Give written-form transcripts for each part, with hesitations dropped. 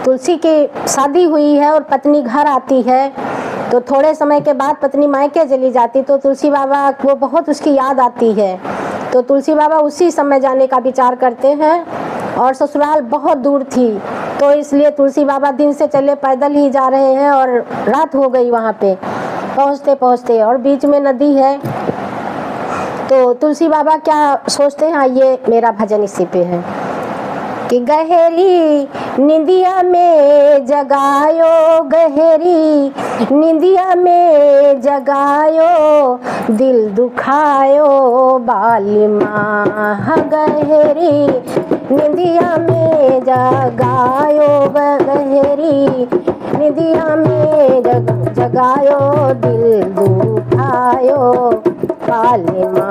तुलसी की शादी हुई है और पत्नी घर आती है, तो थोड़े समय के बाद पत्नी मायके चली जाती, तो तुलसी बाबा को बहुत उसकी याद आती है। तो तुलसी बाबा उसी समय जाने का विचार करते हैं, और ससुराल बहुत दूर थी, तो इसलिए तुलसी बाबा दिन से चले पैदल ही जा रहे हैं, और रात हो गई वहाँ पे पहुँचते पहुँचते, और बीच में नदी है। तो तुलसी बाबा क्या सोचते हैं, ये मेरा भजन इसी पे है कि गहरी निंदिया में जगायो, गहरी निंदिया में जगायो, दिल दुखायो बालिमा, गहरी निंदिया में जगायो, गहरी निंदिया में जगायो, दिल दुखायो बालिमा,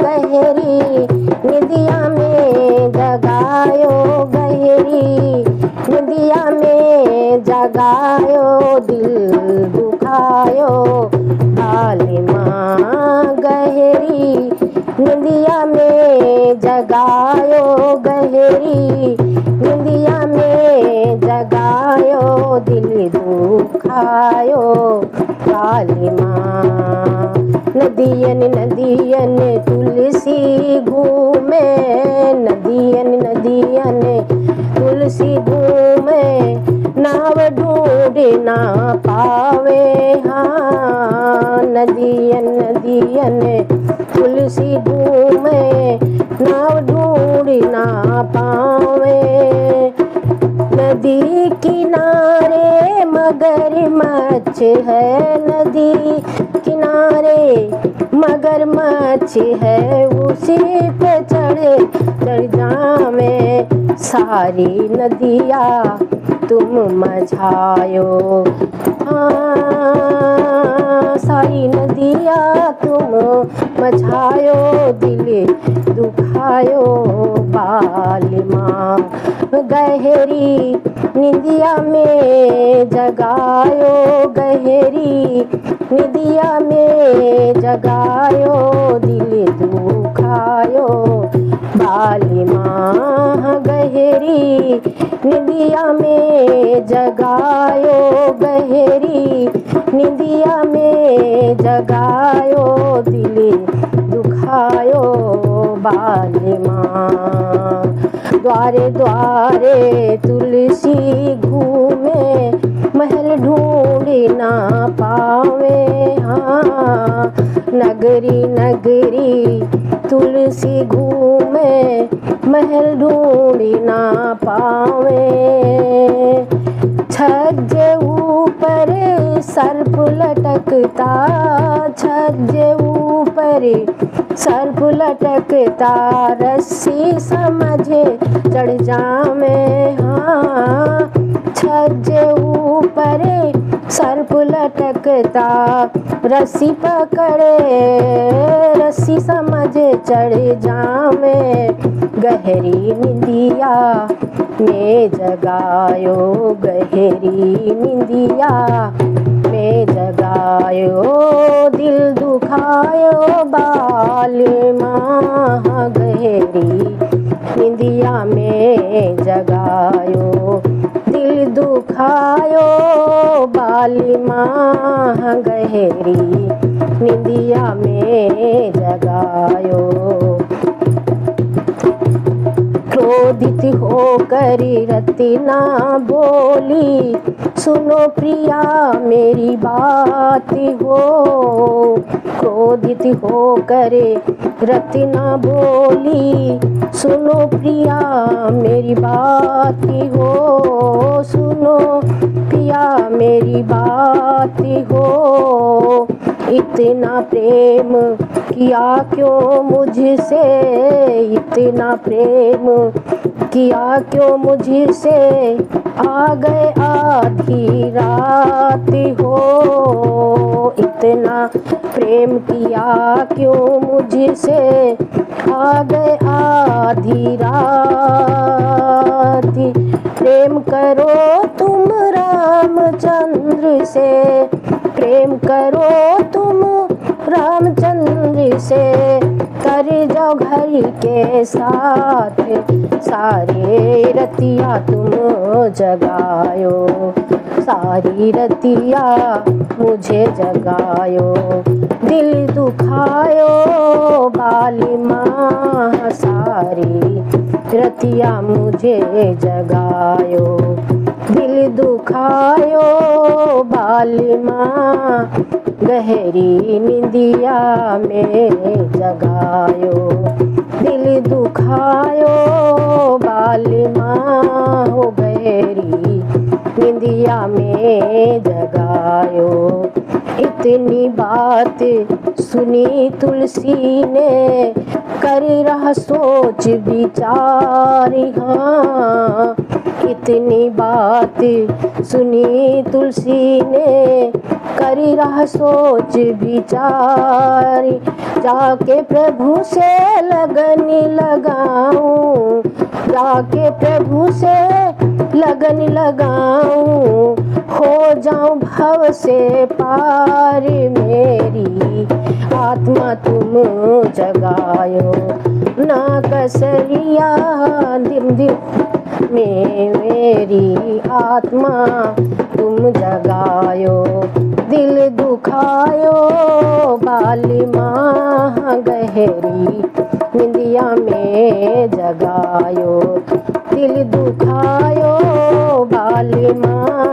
गहरी निंदिया में जगायो, गहरी निंदिया में जगायो, दिल दुखायो बालिमा, गहरी निंदिया में जगायो, गहरी निंदिया में जगायो, दिल दुखायो बालिमा। नदियन नदियन तुलसी घूमे, नदियन नदियन तुलसी घूमे, नाव ढूंढ ना पावे, हाँ नदियन नदियन तुलसी घूमे, नाव ढूंढ ना पावे, नदी किनारे मगरमच्छ है, नदी किनारे मगरमच्छ है, उसी पे चढ़ जावे सारी नदिया तुम मझायो, हाँ सारी नदिया तुम मझायो, दिल दुखायो बालिमा, गहरी निंदिया में जगायो, गहरी निंदिया में जगायो, दिल दुखायो बालिमा, गहरी निंदिया में जगायो, गहरी निंदिया में जगायो, दिल दुखायो बालिमा। द्वारे द्वारे तुलसी घूमे, महल ढूंढ ना पावे, हाँ नगरी नगरी तुलसी घूमे, महल ढूंढ ना पावे, छज्जे ऊपर सर्प लटकता, छज्जे ऊपर सर्प लटकता, रस्सी समझे चढ़ जावे, हाँ छज्जे ऊपर सर्प लटकता, रस्सी पकड़े रस्सी समझे चढ़ जावे, गहरी निंदिया में जगायो, गहरी निंदिया में जगायो, दिल दुखायो बालिमा, गहरी निंदिया में जगायो, दिल दुखायो बालिमा, गहरी निंदिया में जगायो। क्रोधित होकर रत्ना बोली, सुनो प्रिया मेरी बात हो, क्रोधित होकर रत्ना बोली, सुनो प्रिया मेरी बात हो, सुनो प्रिया मेरी बात हो, इतना प्रेम किया क्यों मुझसे, इतना प्रेम किया क्यों मुझसे, आ गए आधी रात हो, इतना प्रेम किया क्यों मुझसे, आ गए आधी रात, प्रेम करो तुम रामचंद्र से, प्रेम करो तुम रामचंद्र से, कर जाओ घर के साथ, सारे रतिया तुम जगायो, सारी रतिया मुझे जगायो, दिल दुखायो बाली माँ, सारी रतिया मुझे जगायो, दिल दुखायो बाली माँ, गहरी निंदिया में जगायो, दिल दुखायो बाली माँ, हो गहरी निंदिया में जगायो। इतनी बात सुनी तुलसी ने, कर रहा सोच विचार, हाँ इतनी बात सुनी तुलसी ने, कर रहा सोच विचार, जाके प्रभु से लगन लगाऊं, जाके प्रभु से लगन लगाऊं, हो जाऊं भव से पार, मेरी आत्मा तुम जगायो, ना कसरिया दिम दिम में मेरी आत्मा तुम जगायो, दिल दुखायो बाली माँ, गहरी निंदिया में जगायो, दिल दुखायो बाली माँ।